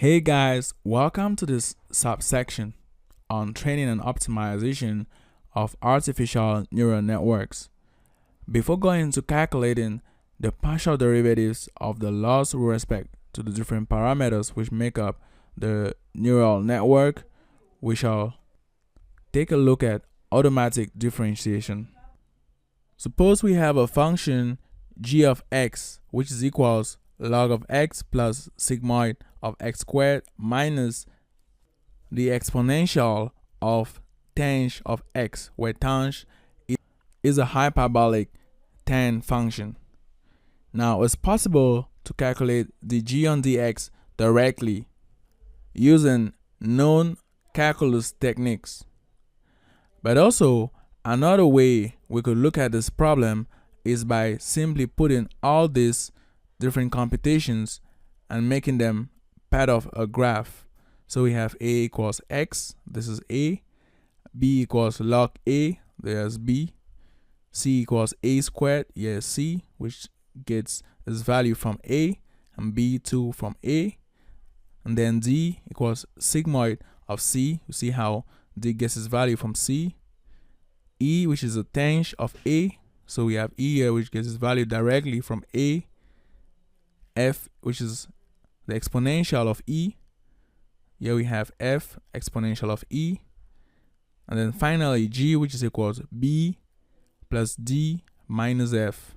Hey guys, welcome to this subsection on training and optimization of artificial neural networks. Before going into calculating the partial derivatives of the loss with respect to the different parameters which make up the neural network, we shall take a look at automatic differentiation. Suppose we have a function g of x which is equals log of x plus sigmoid of x squared minus the exponential of tanh of x, where tanh is a hyperbolic tan function. Now it's possible to calculate the g on dx directly using known calculus techniques. But also another way we could look at this problem is by simply putting all these different computations and making them part of a graph. So we have a equals x, this is a, b equals log a, there's b, c equals a squared, here's c, which gets its value from a, and b2 from a, and then d equals sigmoid of c, you see how d gets its value from c, e, which is a tanh of a, so we have e here which gets its value directly from a, f, which is the exponential of e, here we have f exponential of e, and then finally g, which is equals b plus d minus f.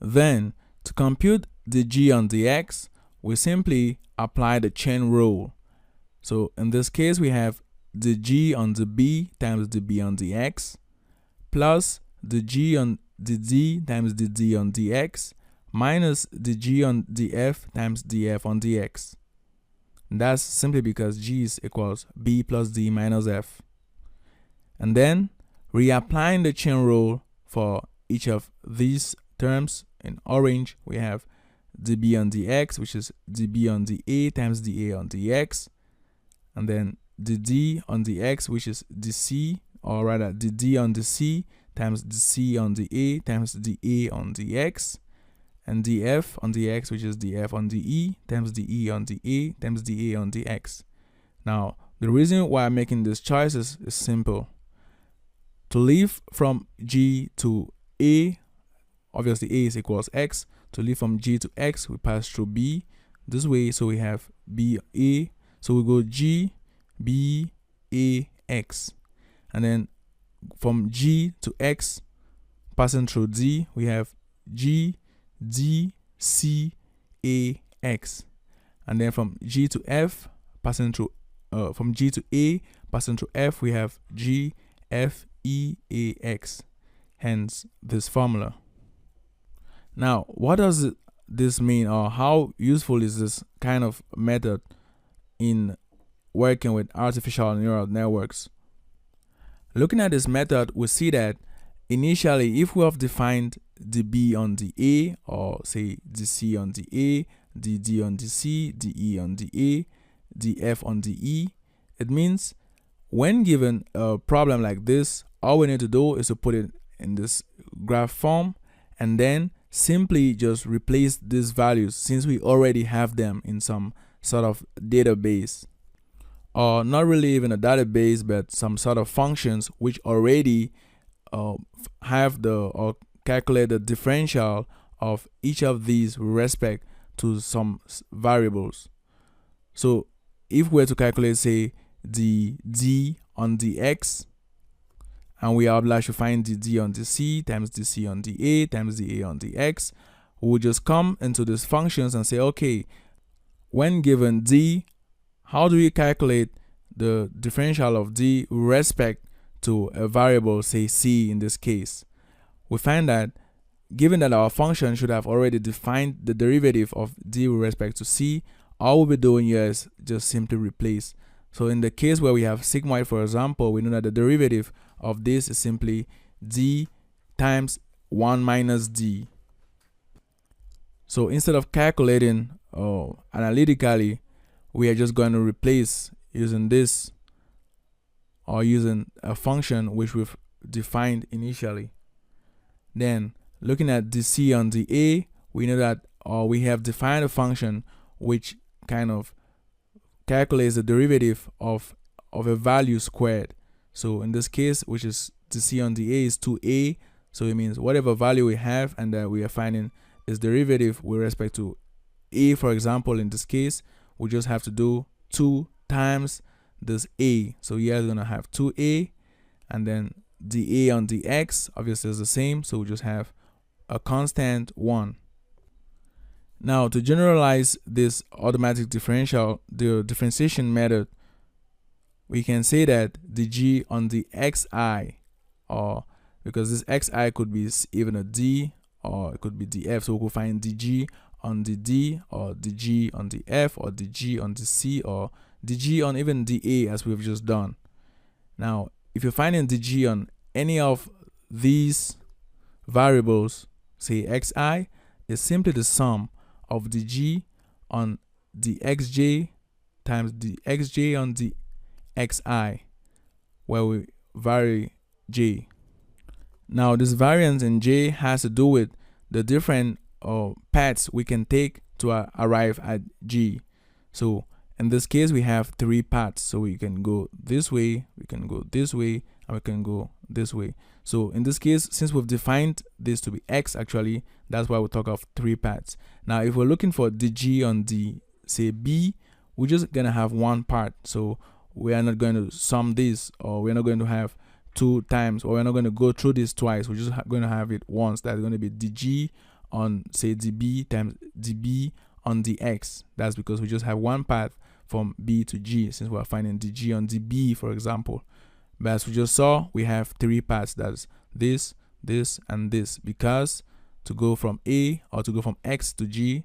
Then to compute the g on dx, we simply apply the chain rule. So in this case we have the g on the b times the b on dx plus the g on the d times the d on dx minus the g on df times df on dx. And that's simply because g is equals b plus d minus f. And then reapplying the chain rule for each of these terms, in orange we have db on dx, which is db on dA times dA on dx, and then the d on dx, which is dc, or rather the d on dc times dc on dA times dA on dx, and df on dx, which is df on dE times dE on dA times dA on dx. Now the reason why I'm making these choices is simple. To leave from g to a, obviously a is equals x. To leave from g to x, we pass through b this way, so we have b a, so we go g b a x, and then from g to x passing through d, we have g d c a x, and then from g to f passing through from g to a passing through f, we have g f e a x, hence this formula. Now what does this mean, or how useful is this kind of method in working with artificial neural networks? Looking at this method, we see that initially if we have defined the b on the a, or say the c on the a, the d on the c, the e on the a, the f on the e, it means when given a problem like this, all we need to do is to put it in this graph form and then simply just replace these values, since we already have them in some sort of database, or not really even a database, but some sort of functions which already have the or calculate the differential of each of these with respect to some variables. So if we were to calculate, say, the d on the x, and we are obliged to find the d on the c times the c on the a times the a on the x, we will just come into these functions and say, okay, when given d, how do we calculate the differential of d with respect to a variable, say c in this case? We find that given that our function should have already defined the derivative of d with respect to c, all we'll be doing here is just simply replace. So in the case where we have sigmoid, for example, we know that the derivative of this is simply d times 1 minus d. So instead of calculating analytically, we are just going to replace using this, or using a function which we've defined initially. Then looking at the c on the a, we know that we have defined a function which kind of calculates the derivative of a value squared. So in this case, which is to see on the a is 2a, so it means whatever value we have and that we are finding is derivative with respect to a. For example, in this case, we just have to do 2 times this a. So here we're gonna have 2a, and then the a on the x obviously is the same, so we just have a constant 1. Now to generalize this automatic differential, the differentiation method, we can say that the g on the xi, or because this xi could be even a d or it could be df, so we could find dg on the d, or dg on the f, or dg on the c, or dg on even the a, as we've just done. Now if you're finding dg on any of these variables, say xi, is simply the sum of the g on the xj times the xj on the xi, where we vary j. Now this variance in j has to do with the different paths we can take to arrive at g. So in this case we have 3 paths, so we can go this way, we can go this way, and we can go this way. So in this case, since we've defined this to be x, actually that's why we talk of 3 paths. Now if we're looking for the g on the, say, b, we're just gonna have 1 part, so we are not going to sum this, or we're not going to have 2 times, or we're not going to go through this twice. We're just going to have it once. That's going to be dg on, say, db times db on the x. That's because we just have 1 path from b to g, since we're finding dg on db, for example. But as we just saw, we have 3 paths. That's this, this, and this, because to go from a, or to go from x to g,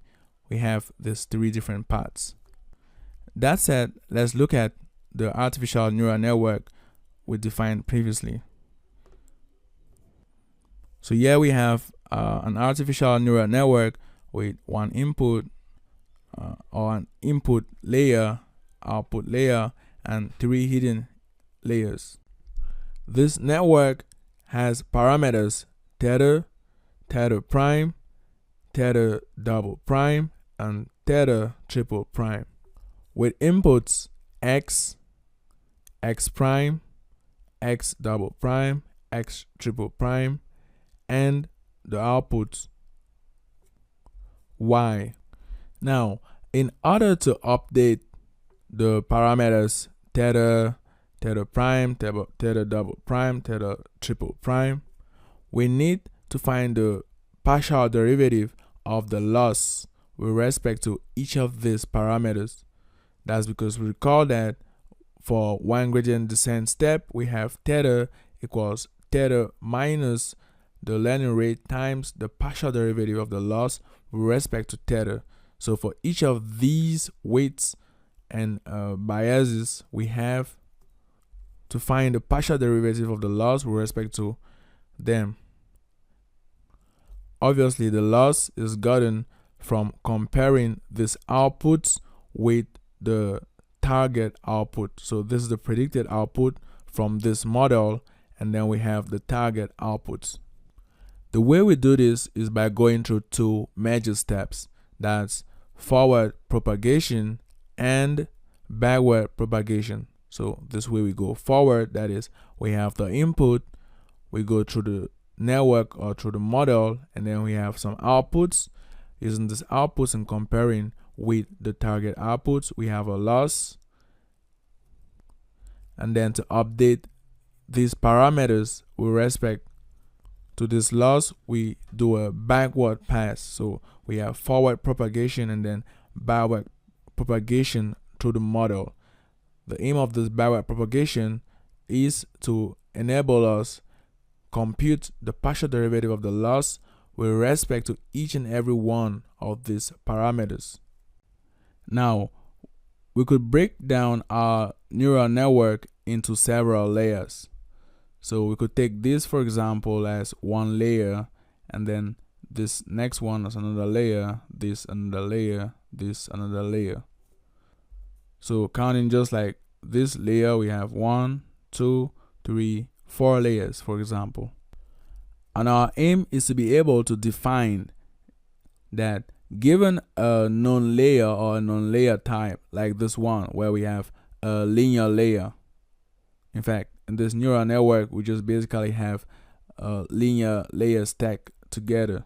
we have these 3 different paths. That said, let's look at the artificial neural network we defined previously. So here we have an artificial neural network with 1 input, or an input layer, output layer, and 3 hidden layers. This network has parameters theta, theta prime, theta double prime, and theta triple prime, with inputs x, x prime, x double prime, x triple prime, and the outputs y. Now, in order to update the parameters theta, theta prime, theta double prime, theta triple prime, we need to find the partial derivative of the loss with respect to each of these parameters. That's because we recall that for 1 gradient descent step, we have theta equals theta minus the learning rate times the partial derivative of the loss with respect to theta. So for each of these weights and biases, we have to find the partial derivative of the loss with respect to them. Obviously, the loss is gotten from comparing these outputs with the target output. So this is the predicted output from this model, and then we have the target outputs. The way we do this is by going through 2 major steps. That's forward propagation and backward propagation. So this way we go forward, that is, we have the input, we go through the network or through the model, and then we have some outputs. Using these outputs and comparing with the target outputs, we have a loss. And then to update these parameters with respect to this loss, we do a backward pass. So we have forward propagation and then backward propagation through the model. The aim of this backward propagation is to enable us compute the partial derivative of the loss with respect to each and every one of these parameters. Now, we could break down our neural network into several layers. So we could take this, for example, as 1 layer, and then this next one as another layer, this another layer, this another layer. So counting just like this layer, we have 1, 2, 3, 4 layers, for example. And our aim is to be able to define that given a known layer or a known layer type like this one where we have a linear layer. In fact, in this neural network, we just basically have linear layers stacked together.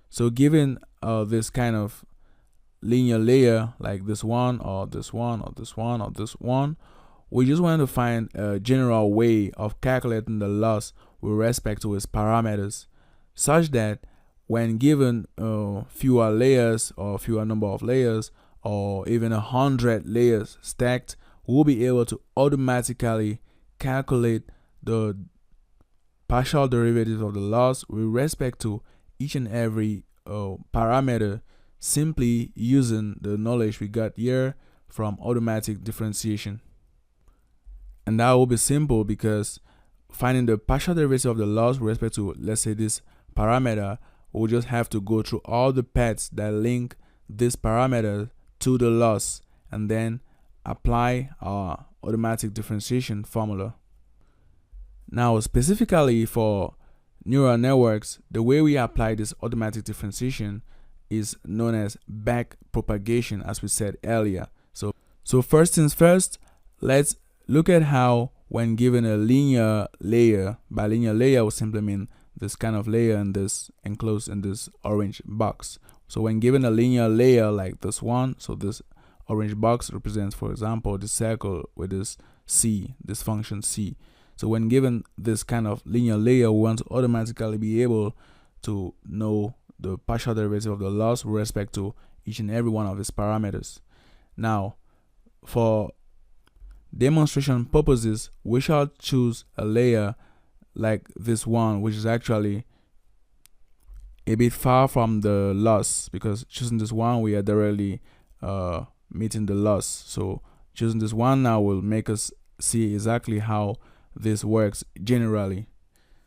So given this kind of linear layer like this one or this one or this one or this one, we just want to find a general way of calculating the loss with respect to its parameters, such that when given fewer layers or fewer number of layers or even 100 layers stacked, we'll be able to automatically calculate the partial derivative of the loss with respect to each and every parameter, simply using the knowledge we got here from automatic differentiation. And that will be simple because finding the partial derivative of the loss with respect to, let's say, this parameter, we'll just have to go through all the paths that link this parameter to the loss and then apply our automatic differentiation formula. Now, specifically for neural networks, the way we apply this automatic differentiation is known as back propagation, as we said earlier. So first things first, let's look at how when given a linear layer, by linear layer we simply mean this kind of layer and this enclosed in this orange box. So when given a linear layer like this one, so this orange box represents, for example, the circle with this c, this function c. So when given this kind of linear layer, we want to automatically be able to know the partial derivative of the loss with respect to each and every one of its parameters. Now, for demonstration purposes, we shall choose a layer like this one, which is actually a bit far from the loss, because choosing this one, we are directly meeting the loss. So choosing this one now will make us see exactly how this works generally.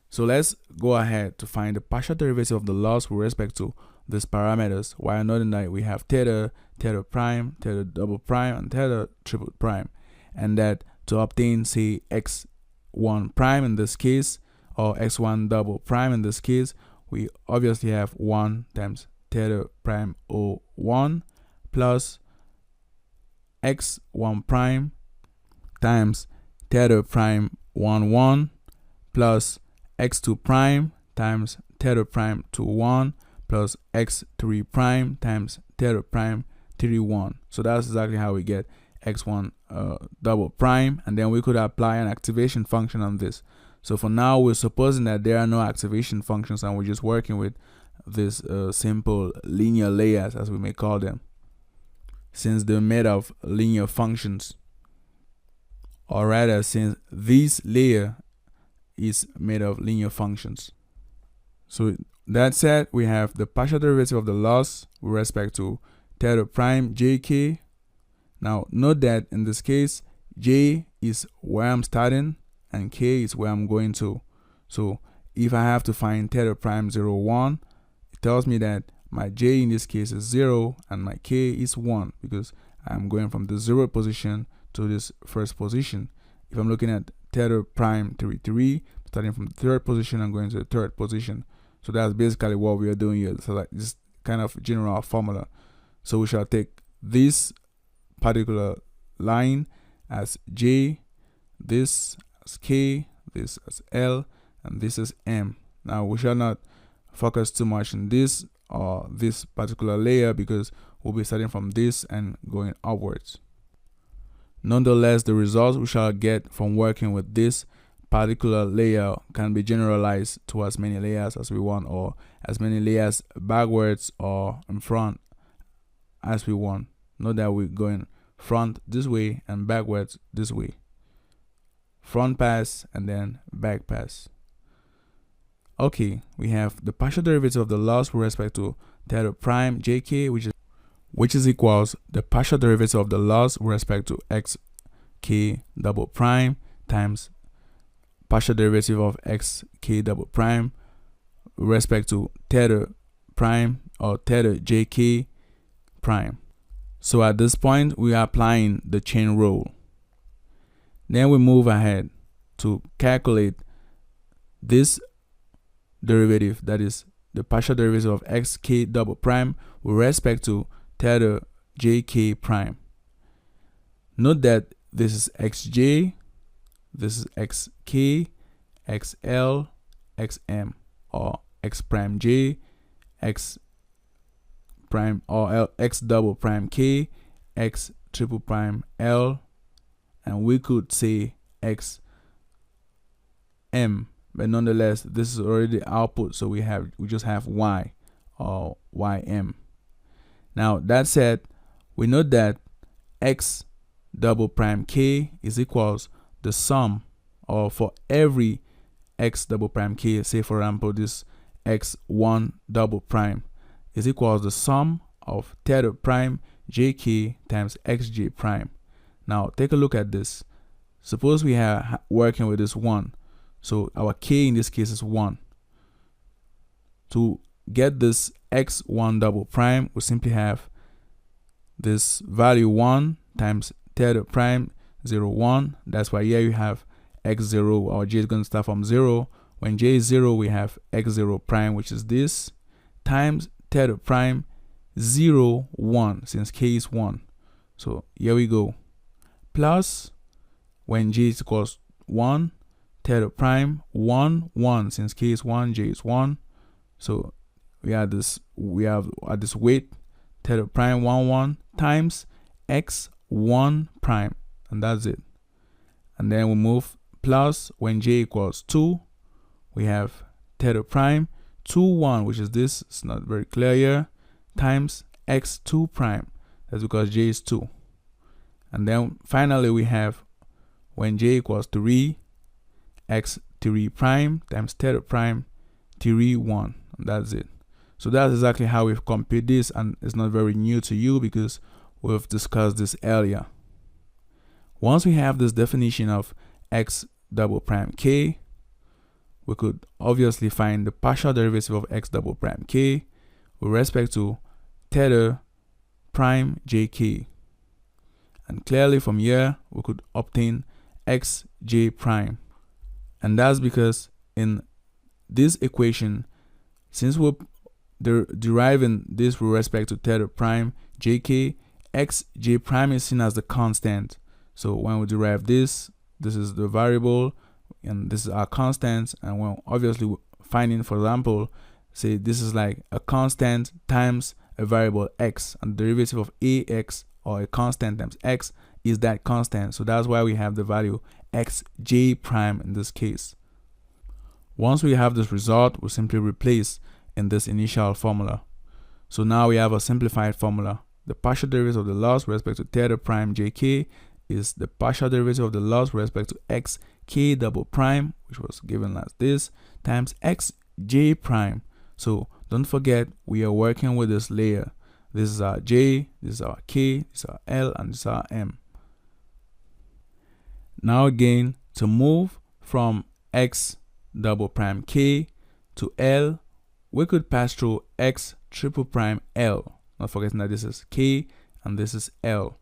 So let's go ahead to find the partial derivative of the loss with respect to these parameters, while noting that we have theta, theta prime, theta double prime, and theta triple prime, and that to obtain, say, x1 prime in this case, or x1 double prime in this case, we obviously have 1 times theta prime O1 plus x1 prime times theta prime 1 1 plus x2 prime times theta prime 2 1 plus x3 prime times theta prime 3 1. So that's exactly how we get x1 double prime, and then we could apply an activation function on this. So for now, we're supposing that there are no activation functions and we're just working with this simple linear layers, as we may call them, since they're made of linear functions, or rather since this layer is made of linear functions. So that said, we have the partial derivative of the loss with respect to theta prime jk. Now note that in this case, j is where I'm starting and k is where I'm going to. So if I have to find theta prime 0 1, it tells me that my j in this case is 0 and my k is 1, because I'm going from the 0 position to this first position. If I'm looking at theta prime 3 3, starting from the third position and going to the third position. So that's basically what we are doing here. So like this kind of general formula. So we shall take this particular line as j, this as k, this as l, and this is m. Now we shall not focus too much on this or this particular layer, because we'll be starting from this and going upwards. Nonetheless, the results we shall get from working with this particular layer can be generalized to as many layers as we want, or as many layers backwards or in front as we want. Note that we're going front this way and backwards this way. Front pass and then back pass. Okay, we have the partial derivative of the loss with respect to theta prime jk, which is equals the partial derivative of the loss with respect to xk double prime times partial derivative of xk double prime with respect to theta prime or theta jk prime. So at this point, we are applying the chain rule. Then we move ahead to calculate this derivative, that is the partial derivative of xk double prime with respect to theta jk prime. Note that this is xj, this is xk, xl, xm, or x prime j, x prime or L, x double prime k, x triple prime l, and we could say x m, but nonetheless this is already the output, so we just have y or ym. Now that said, we know that x double prime k is equals the sum, or for every x double prime k, say for example this x1 double prime is equals the sum of theta prime jk times xj prime. Now take a look at this. Suppose we are working with this 1, so our k in this case is 1. To get this x1 double prime, we simply have this value 1 times theta prime 0 1. That's why here you have x0, or j is going to start from 0. When j is 0, we have x0 prime, which is this, times theta prime 0 1, since k is 1. So here we go, plus when j is equals 1, theta prime 1 1, since k is 1, j is 1. So we have this weight theta prime 1 1 times x1 prime, and that's it. And then we move plus when j equals 2, we have theta prime 2 1, which is this, it's not very clear here, times x2 prime. That's because j is 2. And then finally we have when j equals 3, x3 prime times theta prime 3 1, and that's it. So that's exactly how we've compute this, and it's not very new to you because we've discussed this earlier. Once we have this definition of x double prime k, we could obviously find the partial derivative of x double prime k with respect to theta prime jk. And clearly from here, we could obtain xj prime. And that's because in this equation, since we're deriving this with respect to theta prime jk, xj prime is seen as the constant. So when we derive this is the variable and this is our constant, and when obviously finding, for example, say this is like a constant times a variable x, and the derivative of ax, or a constant times x, is that constant. So that's why we have the value xj prime in this case. Once we have this result, we simply replace in this initial formula. So now we have a simplified formula. The partial derivative of the loss with respect to theta prime jk is the partial derivative of the loss with respect to xk double prime, which was given as this, times xj prime. So don't forget, we are working with this layer. This is our j, this is our k, this is our l, and this is our m. Now again, to move from x double prime k to l, we could pass through x triple prime l. Not forgetting that this is k and this is l.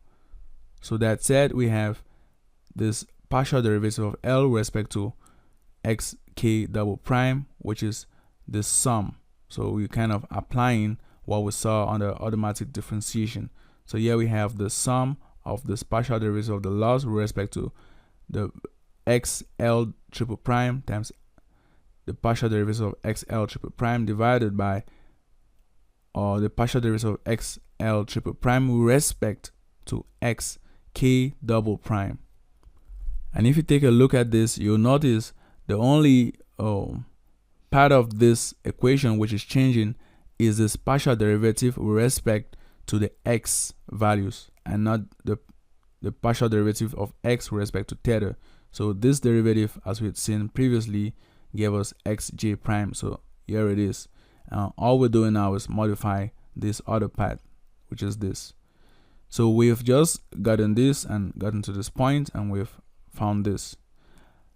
So that said, we have this partial derivative of l with respect to xk double prime, which is the sum. So we're kind of applying what we saw on the automatic differentiation. So here we have the sum of this partial derivative of the loss with respect to the xl triple prime times the partial derivative of xl triple prime divided by the partial derivative of xl triple prime with respect to xk double prime. And if you take a look at this, you'll notice the only part of this equation which is changing is this partial derivative with respect to the x values, and not the partial derivative of x with respect to theta. So this derivative, as we had seen previously, gave us xj prime. So here it is. All we're doing now is modify this other part, which is this. So we've just gotten this and gotten to this point, and we've found this.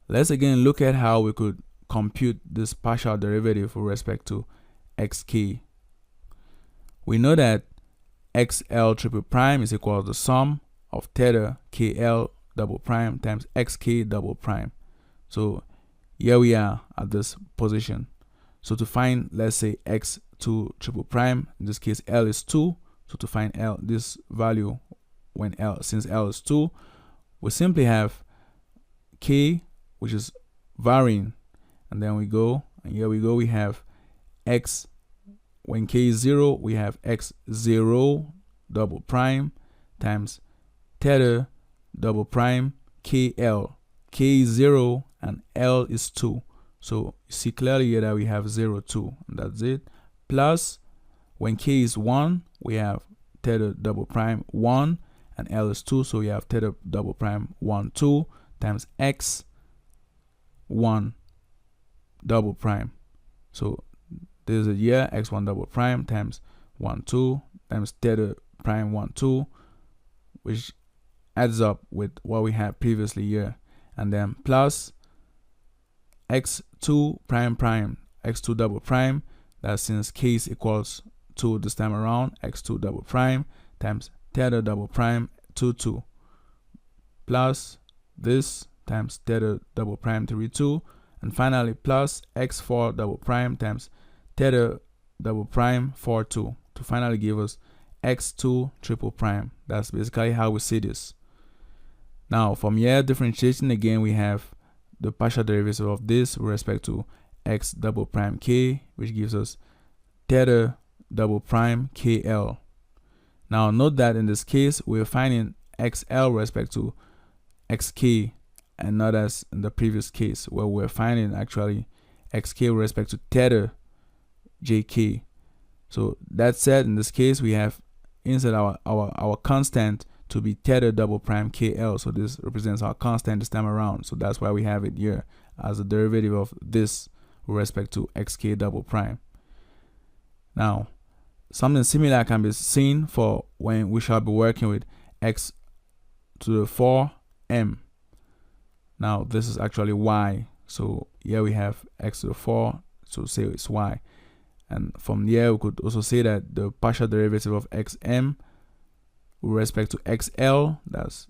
Let's again look at how we could compute this partial derivative with respect to xk. We know that xl triple prime is equal to the sum of theta kl double prime times xk double prime. So here we are at this position. So to find, let's say, x 2 triple prime. In this case, L is 2. So to find L, this value when L, since L is 2, we simply have K, which is varying, and then we go, and here we go, we have X. When K is 0, we have X0 double prime times theta double prime KL. K is 0 and L is 2. So you see clearly here that we have 0, 2, and that's it. Plus, when K is 1, we have theta double prime 1 and L is 2. So we have theta double prime 1, 2 times X1 double prime. So there's a year X1 double prime times 1, 2 times theta prime 1, 2, which adds up with what we had previously here, and then plus X2 prime prime, X2 double prime, that since K is equals 2 this time around, X2 double prime times theta double prime 2, 2, plus this times theta double prime 3, 2, and finally plus X4 double prime times theta double prime 4, 2 to finally give us X2 triple prime. That's basically how we see this. Now from here, differentiation again, we have the partial derivative of this with respect to X double prime K, which gives us theta double prime KL. Now note that in this case, we're finding XL with respect to XK, and not as in the previous case where we're finding actually XK with respect to theta JK. So that said, in this case, we have instead our constant to be theta double prime KL. So this represents our constant this time around. So that's why we have it here as a derivative of this with respect to XK double prime. Now, something similar can be seen for when we shall be working with X to the 4M. Now this is actually Y. So here we have X to the 4, so say it's Y. And from here, we could also say that the partial derivative of xm with respect to xl, that's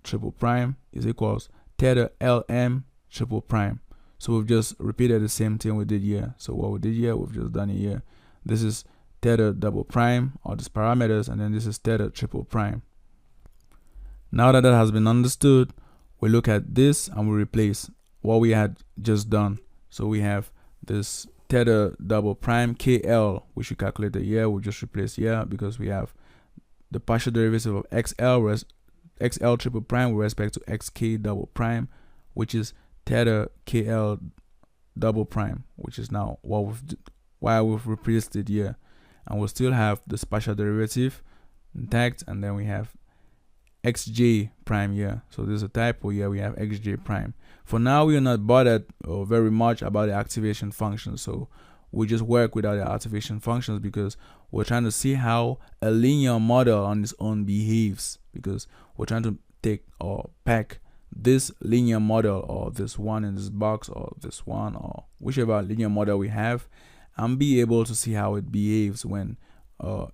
triple prime, is equals theta lm triple prime. So we've just repeated the same thing we did here. So what we did here, we've just done it here. This is theta double prime, or these parameters, and then this is theta triple prime. Now that that has been understood, we look at this and we replace what we had just done. So we have this theta double prime KL, which we calculated here. We'll just replace here because we have the partial derivative of XL triple prime with respect to XK double prime, which is theta KL double prime, which is now why we've replaced it here. And we'll still have this partial derivative intact, and then we have xj prime here. So there's a typo here, we have xj prime. For now, we are not bothered very much about the activation functions, so we just work without the activation functions because we're trying to see how a linear model on its own behaves, because we're trying to take or pack this linear model, or this one in this box, or this one, or whichever linear model we have, and be able to see how it behaves when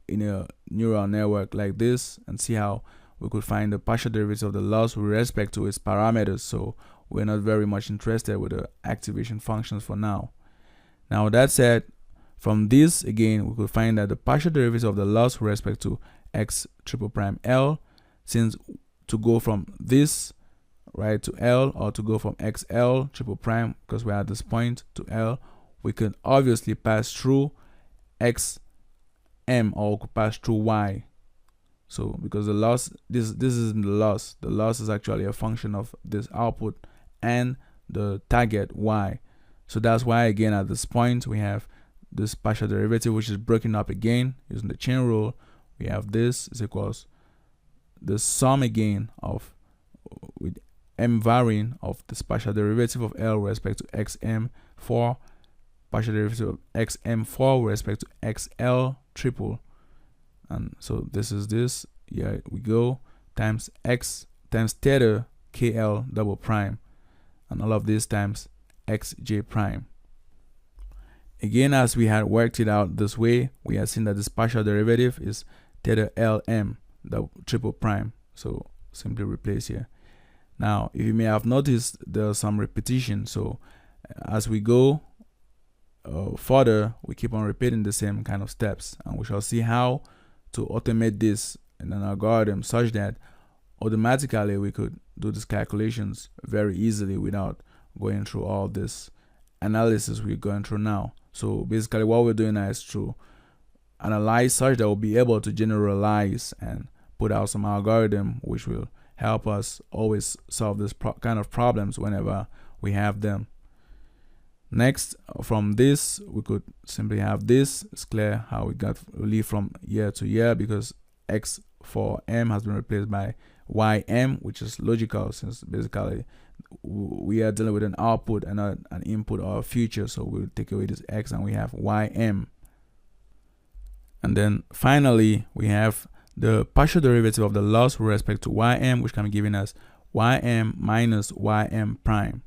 in a neural network like this, and see how we could find the partial derivative of the loss with respect to its parameters. So we're not very much interested with the activation functions for now. Now that said, from this again, we could find that the partial derivative of the loss with respect to x triple prime L, since to go from this right to L, or to go from XL triple prime, because we're at this point, to L, we could obviously pass through XM, or we could pass through Y. So because the loss, this isn't the loss. The loss is actually a function of this output and the target Y. So that's why again at this point we have this partial derivative, which is broken up again using the chain rule. We have this is equals the sum again of with m varying of this partial derivative of L with respect to xm4, partial derivative of xm4 with respect to xl triple. And so this is this, here we go, times x times theta KL double prime, and all of this times xj prime. Again, as we had worked it out this way, we have seen that this partial derivative is theta lm double triple prime. So simply replace here. Now, if you may have noticed, there's some repetition. So as we go, further, we keep on repeating the same kind of steps, and we shall see how to automate this in an algorithm such that automatically we could do these calculations very easily without going through all this analysis we're going through now. So basically what we're doing now is to analyze such that we'll be able to generalize and put out some algorithm which will help us always solve this kind of problems whenever we have them. Next, from this, we could simply have this. It's clear how we leave from year to year because x for m has been replaced by ym, which is logical since basically we are dealing with an output and not an input or a future. So we'll take away this x and we have ym. And then finally, we have the partial derivative of the loss with respect to ym, which can be given as ym minus ym prime,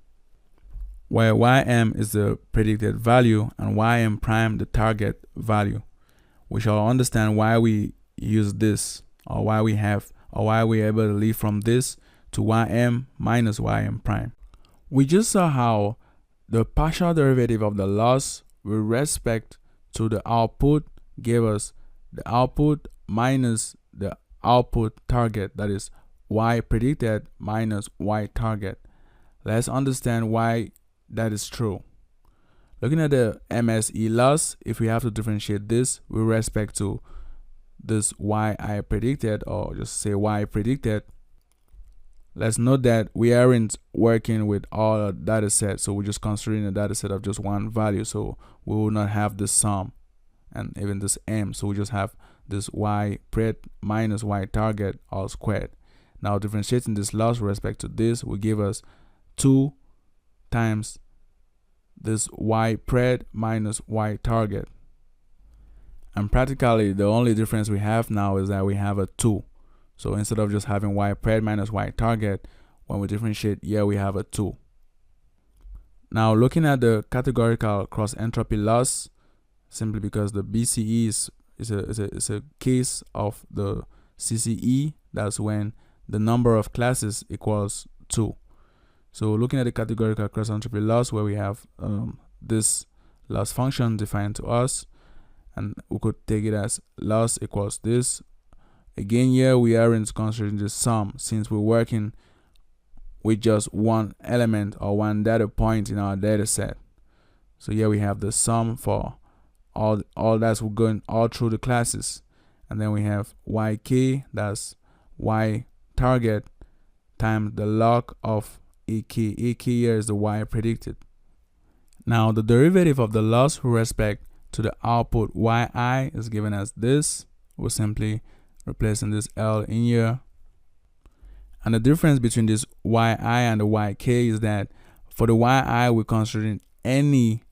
where ym is the predicted value and ym prime the target value. We shall understand why we use this, or why we're able to leave from this to ym minus ym prime. We just saw how the partial derivative of the loss with respect to the output gave us the output minus the output target, that is y predicted minus y target. Let's understand why that is true. Looking at the MSE loss, if we have to differentiate this with respect to this yi predicted, or just say y predicted, let's note that we aren't working with all a data set, so we're just considering a data set of just one value, so we will not have this sum and even this m, so we just have this y pred minus y target all squared. Now differentiating this loss with respect to this will give us 2 times this y pred minus y target, and practically the only difference we have now is that we have a 2. So instead of just having y pred minus y target, when we differentiate here we have a 2. Now looking at the categorical cross entropy loss, simply because the BCE is a case of the CCE, that's when the number of classes equals 2. So looking at the categorical cross entropy loss, where we have this loss function defined to us, and we could take it as loss equals this. Again, here we aren't considering the sum since we're working with just one element or one data point in our data set. So here we have the sum for all that's going all through the classes, and then we have yk, that's y target, times the log of ak. Ak here is the y predicted. Now the derivative of the loss with respect to the output yi is given as this. We're simply replacing this L in here. And the difference between this yi and the yk is that for the yi we're considering any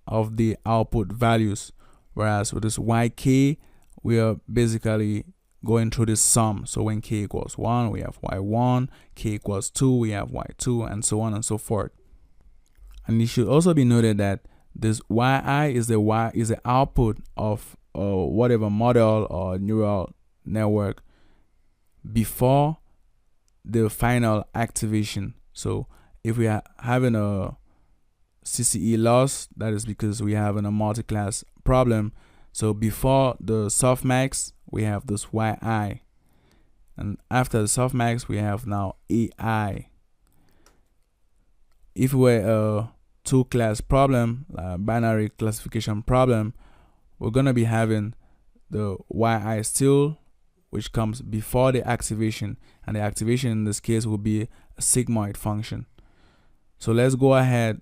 of the output values, whereas with this yk we are basically going through this sum. So when k equals 1 we have y1, k equals 2 we have y2, and so on and so forth. And it should also be noted that this yi is the output of whatever model or neural network before the final activation. So if we are having a CCE loss, that is because we have a multi-class problem. So before the softmax we have this yi, and after the softmax we have now ai. If we were a two-class problem, binary classification problem, we're gonna be having the yi still, which comes before the activation, and the activation in this case will be a sigmoid function. So let's go ahead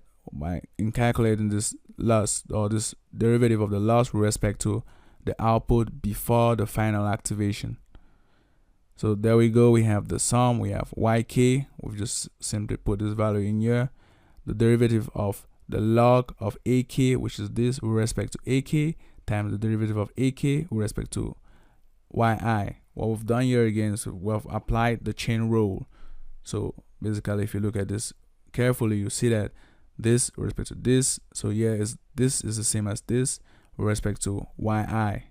in calculating this loss, or this derivative of the loss with respect to the output before the final activation. So there we go, we have the sum, we have yk, we've just simply put this value in here, the derivative of the log of ak, which is this with respect to ak, times the derivative of ak with respect to yi. What we've done here again is we've applied the chain rule. So basically if you look at this carefully, you see that this with respect to this, so here this is the same as this with respect to yi.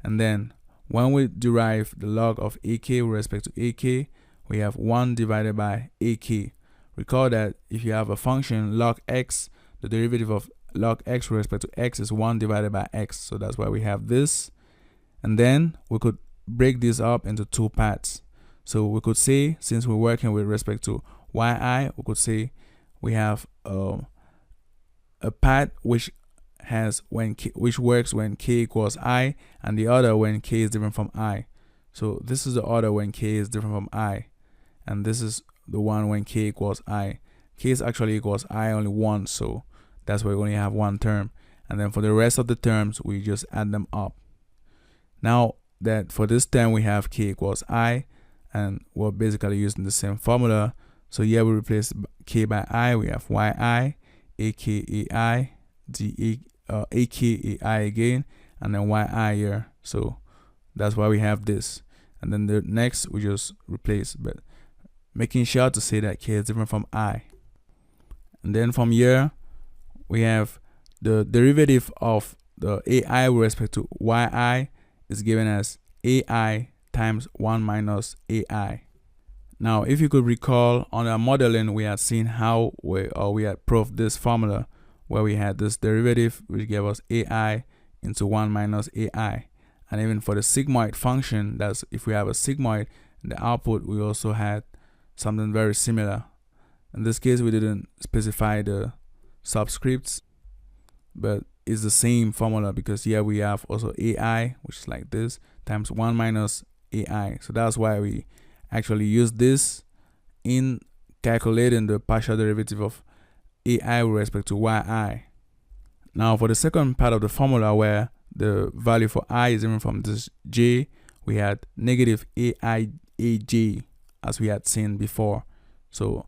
And then when we derive the log of ak with respect to ak, we have 1 divided by ak. Recall that if you have a function log x, the derivative of log x with respect to x is 1 divided by x. So that's why we have this. And then we could break this up into two parts. So we could say, since we're working with respect to yi, we could say we have a part which has which works when k equals I, and the other when k is different from I. So this is the order when k is different from I, and this is the one when k equals I. K is actually equals I only once, so that's why we only have one term. And then for the rest of the terms, we just add them up. Now that for this term we have k equals I, and we're basically using the same formula. So here we replace k by I, we have yi, aka aka again, and then yi here. So that's why we have this. And then the next we just replace, but making sure to say that k is different from I. And then from here we have the derivative of the ai with respect to yi is given as ai times 1 minus ai. Now if you could recall, on our modeling we had seen how we had proved this formula where we had this derivative which gave us ai into 1 minus ai. And even for the sigmoid function, that's if we have a sigmoid in the output, we also had something very similar. In this case we didn't specify the subscripts, but it's the same formula, because here we have also ai, which is like this, times 1 minus ai. So that's why we actually use this in calculating the partial derivative of ai with respect to yi. Now for the second part of the formula, where the value for I is different from this j, we had negative ai aj, as we had seen before. So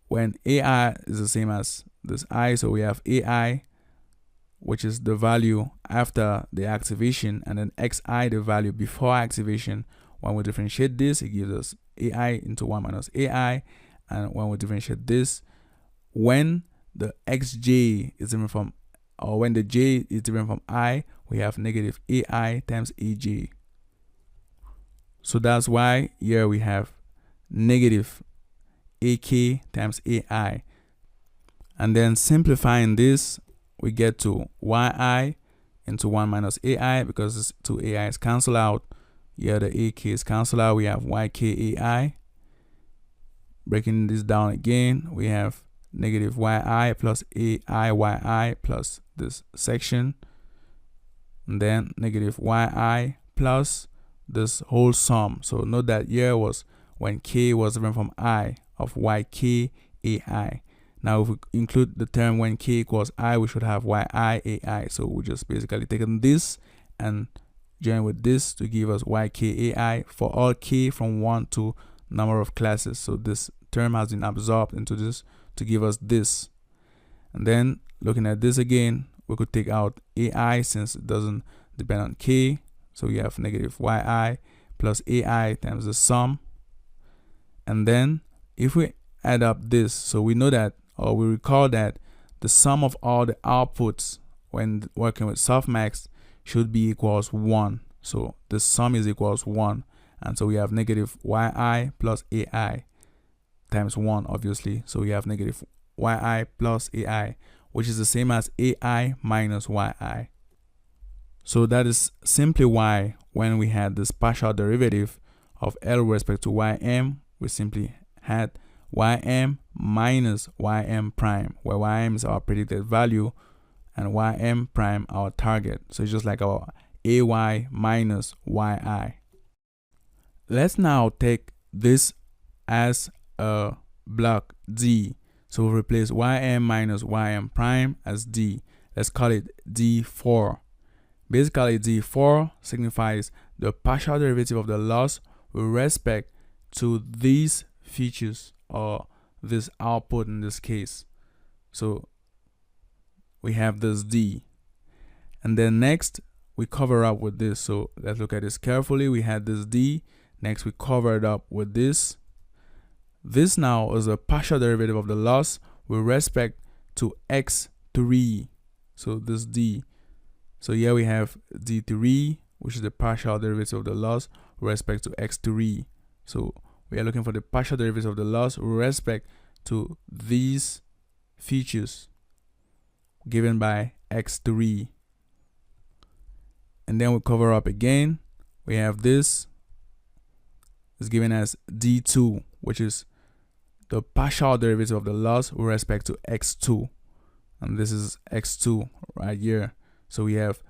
when ai is the same as this I, so we have ai, which is the value after the activation, and then xi, the value before activation. When we differentiate this, it gives us ai into 1 minus ai. And when we differentiate this, when the xj is different from, or when the j is different from I, we have negative ai times aj. So that's why here we have negative ak times ai. And then simplifying this, we get to yi into 1 minus ai, because this 2 ai is cancelled out. Here the ak is cancelled out, we have ykai. Breaking this down again, we have negative yi plus aiyi plus this section, and then negative yi plus this whole sum. So note that here was when k was different from I of ykai. Now if we include the term when k equals I, we should have yiai. So we just basically taken this and join with this to give us ykai for all k from 1 to number of classes. So this term has been absorbed into this to give us this. And then looking at this again, we could take out ai since it doesn't depend on k. So we have negative yi plus ai times the sum. And then if we add up this, so we know that, or we recall that the sum of all the outputs when working with softmax should be equals 1. So the sum is equals 1. And so we have negative yi plus ai times 1, obviously. So we have negative yi plus ai, which is the same as ai minus yi. So that is simply why when we had this partial derivative of L with respect to ym, we simply had ym minus ym prime, where ym is our predicted value and ym prime our target. So it's just like our ay minus yi. Let's now take this as a block D. So we'll replace ym minus ym prime as D. Let's call it D4. Basically, D4 signifies the partial derivative of the loss with respect to these features, or this output in this case. So we have this D. And then next, we cover up with this. So let's look at this carefully. We had this D. Next, we covered up with this. This now is a partial derivative of the loss with respect to x3. So this D. So here we have D3, which is the partial derivative of the loss with respect to x3. So we are looking for the partial derivative of the loss with respect to these features. given by x3. And then we cover up again. We have this is given as d2, which is the partial derivative of the loss with respect to x2. And this is x2 right here. So we have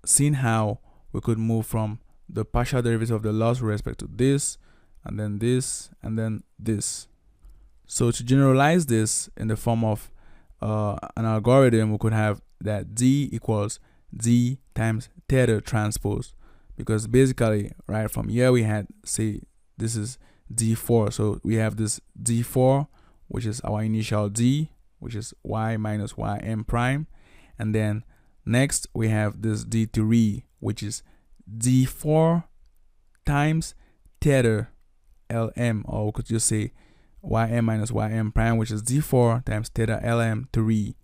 seen how we could move from the partial derivative of the loss with respect to this, and then this, and then this. So to generalize this in the form of an algorithm, we could have that d equals d times theta transpose, because basically, right from here we had, say, this is d4, so we have this d4, which is our initial d, which is y minus ym prime, and then next we have this d3, which is d4 times theta lm, or we could just say ym minus ym prime, which is d4 times theta lm3.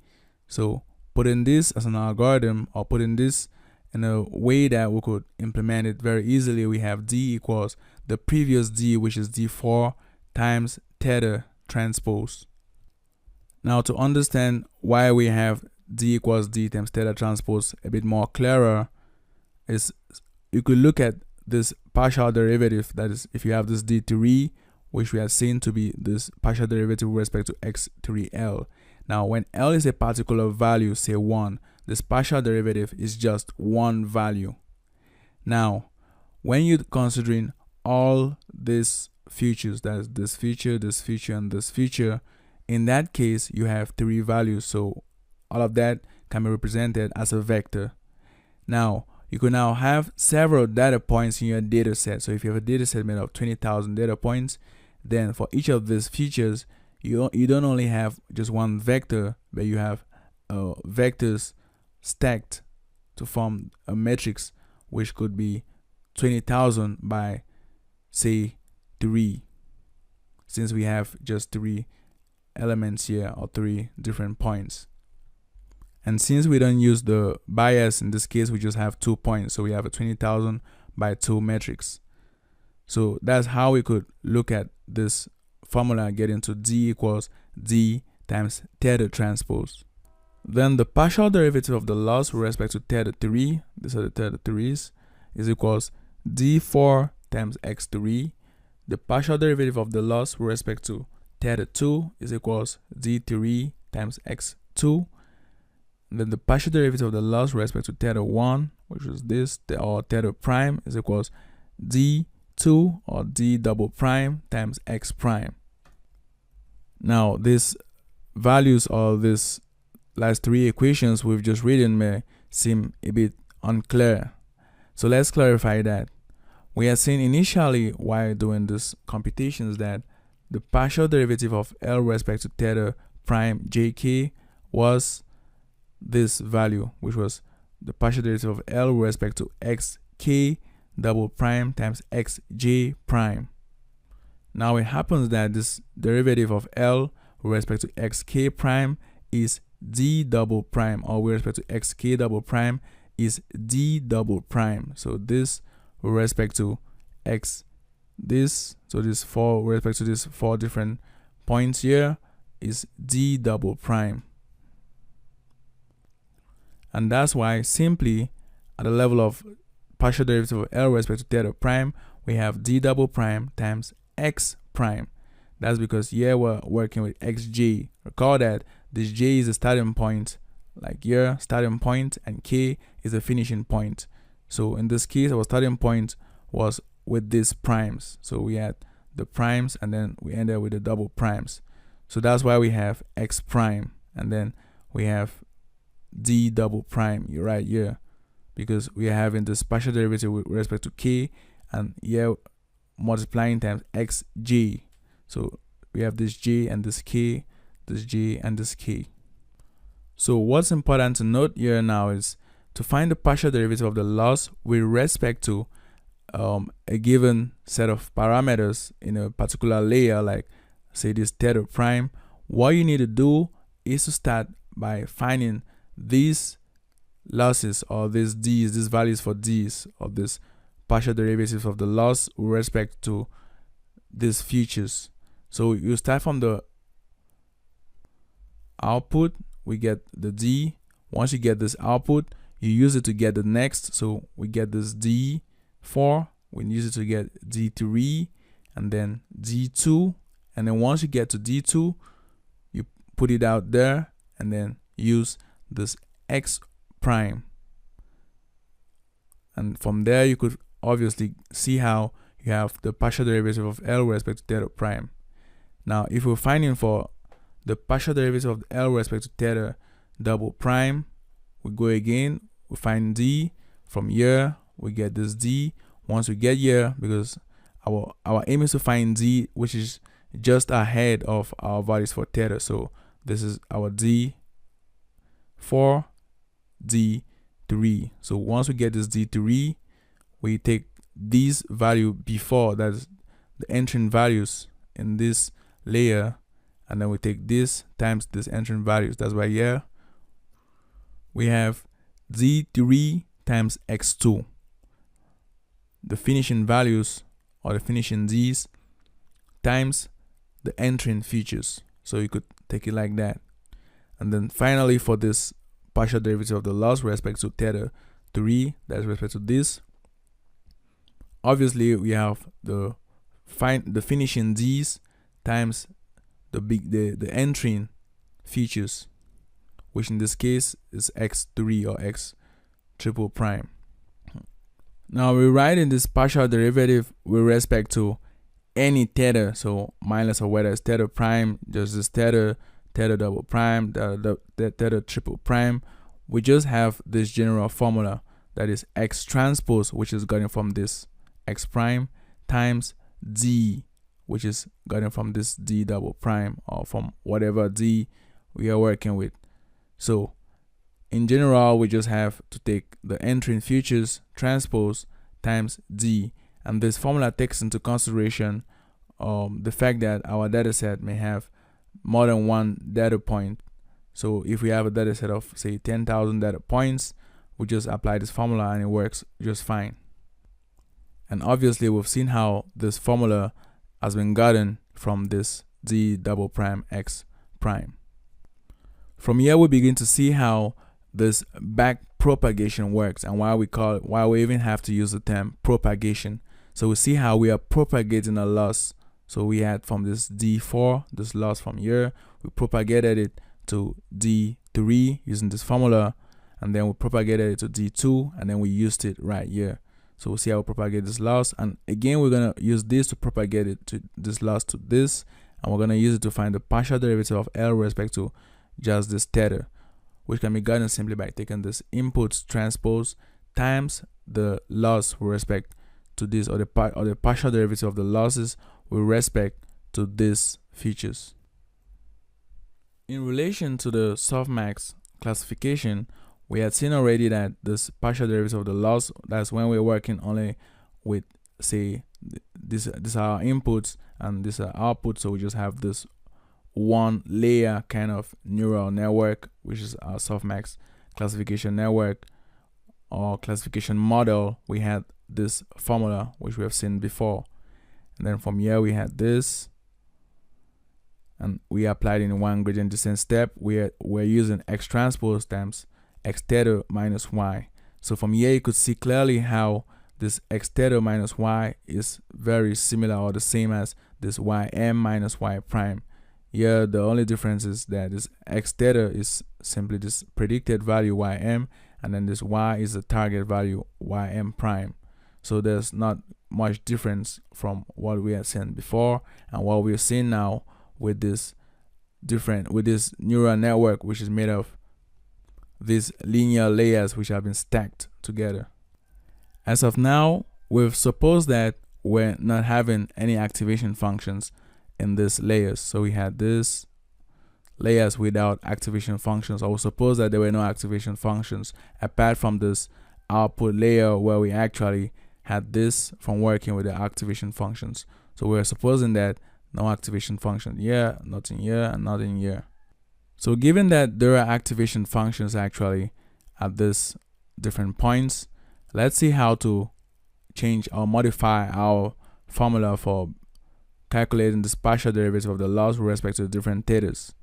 So putting this as an algorithm, or putting this in a way that we could implement it very easily, we have d equals the previous d, which is d4 times theta transpose. Now, to understand why we have d equals d times theta transpose a bit more clearer, is you could look at this partial derivative. That is, if you have this d3, which we have seen to be this partial derivative with respect to x3l. Now, when L is a particular value, say 1, this partial derivative is just one value. Now, when you're considering all these features, that is this feature, and this feature, in that case, you have 3 values. So all of that can be represented as a vector. Now, you can now have several data points in your data set. So if you have a data set made of 20,000 data points, then for each of these features, you don't only have just one vector, but you have vectors stacked to form a matrix, which could be 20,000 by, say, 3, since we have just 3 elements here, or 3 different points. And since we don't use the bias in this case, we just have 2 points, so we have a 20,000 by 2 matrix. So that's how we could look at this formula and get into d equals d times theta transpose. Then the partial derivative of the loss with respect to theta 3, these are the theta 3s, is equals d4 times x3. The partial derivative of the loss with respect to theta 2 is equals d3 times x2. And then the partial derivative of the loss with respect to theta 1, which is this, or theta prime, is equals d2 or d double prime times x prime. Now, these values, or these last 3 equations we've just written, may seem a bit unclear. So let's clarify that. We had seen initially while doing this computations that the partial derivative of L with respect to theta prime jk was this value, which was the partial derivative of L with respect to xk double prime times xj prime. Now it happens that this derivative of L with respect to xk prime is d double prime, or with respect to xk double prime is d double prime. So this with respect to x, this, so this 4 with respect to these 4 different points here is d double prime. And that's why simply at the level of partial derivative of L with respect to theta prime, we have d double prime times x prime. That's because here we're working with xj. Recall that this j is a starting point, like here, starting point, and k is a finishing point. So in this case, our starting point was with these primes. So we had the primes, and then we ended with the double primes. So that's why we have x prime, and then we have d double prime right here, because we are having this partial derivative with respect to k, and here multiplying times xj. So we have this j and this k, this j and this k. So what's important to note here now is to find the partial derivative of the loss with respect to a given set of parameters in a particular layer, like say this theta prime. What you need to do is to start by finding these losses, or these d's, these values for d's, of this partial derivatives of the loss with respect to these features. So you start from the output, we get the D. Once you get this output, you use it to get the next. So we get this D4, we use it to get D3, and then D2. And then once you get to D2, you put it out there and then use this X prime. And from there, you could obviously see how you have the partial derivative of L with respect to theta prime. Now, if we're finding for the partial derivative of L with respect to theta double prime, we go again, we find D. From here, we get this D. Once we get here, because our aim is to find D, which is just ahead of our values for theta. So this is our D4, D3. So once we get this D3, we take these value before, that's the entering values in this layer, and then we take this times this entering values. That's why here we have Z3 times X2, the finishing values or the finishing Z's times the entering features. So you could take it like that. And then finally, for this partial derivative of the loss with respect to theta 3, that's with respect to this, obviously we have the finishing Z's times the entering features, which in this case is X3 or X triple prime. Now we're writing this partial derivative with respect to any theta, so minus or whether it's theta prime, just this theta double prime, theta triple prime. We just have this general formula that is X transpose, which is gotten from this X prime, times D, which is gotten from this D double prime, or from whatever D we are working with. So in general, we just have to take the entering features transpose times D, and this formula takes into consideration the fact that our data set may have more than one data point. So if we have a data set of say 10,000 data points, we just apply this formula and it works just fine. And obviously we've seen how this formula has been gotten from this D double prime X prime. From here we begin to see how this back propagation works and why we even have to use the term propagation. So we see how we are propagating a loss. So we had from this D4, this loss from here, we propagated it to D3 using this formula, and then we propagated it to D2, and then we used it right here. So we'll see how we propagate this loss, and again we're gonna use this to propagate it to this loss to this, and we're gonna use it to find the partial derivative of L with respect to just this theta, which can be gotten simply by taking this input transpose times the loss with respect to this, or the partial derivative of the losses with respect to these features. In relation to the softmax classification, we had seen already that this partial derivative of the loss, that's when we're working only with, say, these are our inputs and these are outputs. So we just have this one layer kind of neural network, which is our softmax classification network or classification model. We had this formula which we have seen before, and then from here we had this, and we applied in one gradient descent step. We're using X transpose times X theta minus Y. So from here you could see clearly how this X theta minus Y is very similar or the same as this YM minus Y prime. Here the only difference is that this X theta is simply this predicted value YM, and then this Y is the target value YM prime. So there's not much difference from what we had seen before and what we're seeing now with this neural network, which is made of these linear layers which have been stacked together. As of now, we've supposed that we're not having any activation functions in these layers. So we had these layers without activation functions, or we suppose that there were no activation functions apart from this output layer where we actually had this from working with the activation functions. So we're supposing that no activation function here, nothing here, and nothing here. So given that there are activation functions actually at these different points, let's see how to change or modify our formula for calculating this partial derivative of the loss with respect to the different thetas.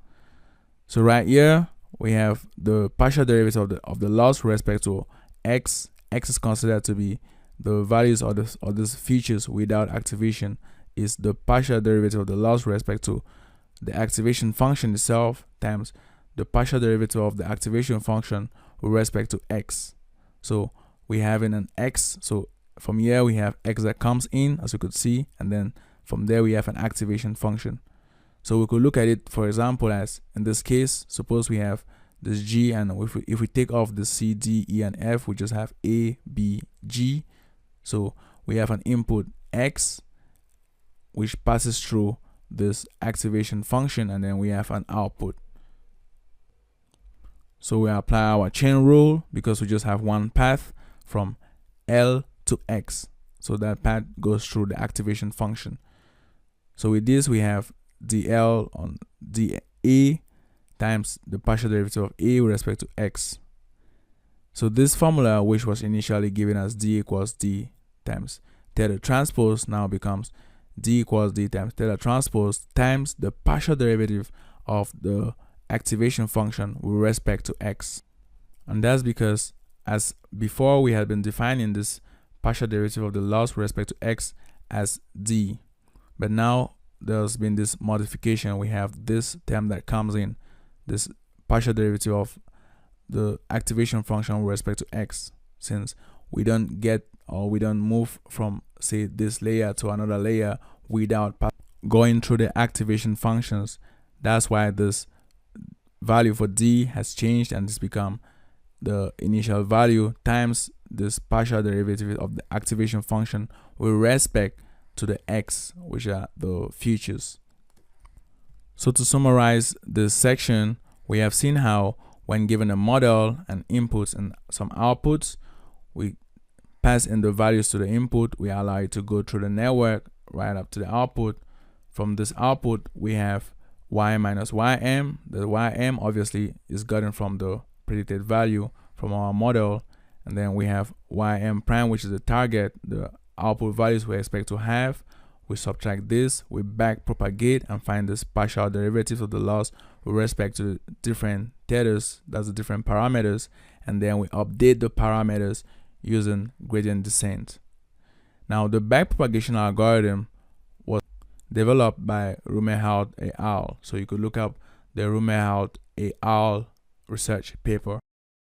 So right here, we have the partial derivative of the loss with respect to x. X is considered to be the values of these features without activation, is the partial derivative of the loss with respect to the activation function itself times the partial derivative of the activation function with respect to x. So we have in an x, so from here we have x that comes in, as you could see, and then from there we have an activation function. So we could look at it, for example, as in this case, suppose we have this g, and if we take off the c, d, e, and f, we just have a, b, g. So we have an input x which passes through this activation function, and then we have an output. So we apply our chain rule because we just have one path from L to X. So that path goes through the activation function. So with this, we have dl on dA times the partial derivative of A with respect to X. So this formula, which was initially given as D equals D times theta transpose, now becomes D equals D times theta transpose times the partial derivative of the activation function with respect to X. And that's because, as before, we had been defining this partial derivative of the loss with respect to X as D, but now there's been this modification. We have this term that comes in, this partial derivative of the activation function with respect to X. Since we don't get, or we don't move from, say, this layer to another layer without going through the activation functions, that's why this value for D has changed, and it's become the initial value times this partial derivative of the activation function with respect to the X, which are the features. So to summarize this section, we have seen how when given a model and inputs and some outputs, we pass in the values to the input, we allow it to go through the network right up to the output. From this output, we have y minus ym. The ym obviously is gotten from the predicted value from our model, and then we have ym prime, which is the target, the output values we expect to have. We subtract this, we back propagate and find this partial derivative of the loss with respect to the different thetas, that's the different parameters, and then we update the parameters using gradient descent. Now, the backpropagation algorithm was developed by Rumehout et al. So you could look up the Rumehout et al. Research paper.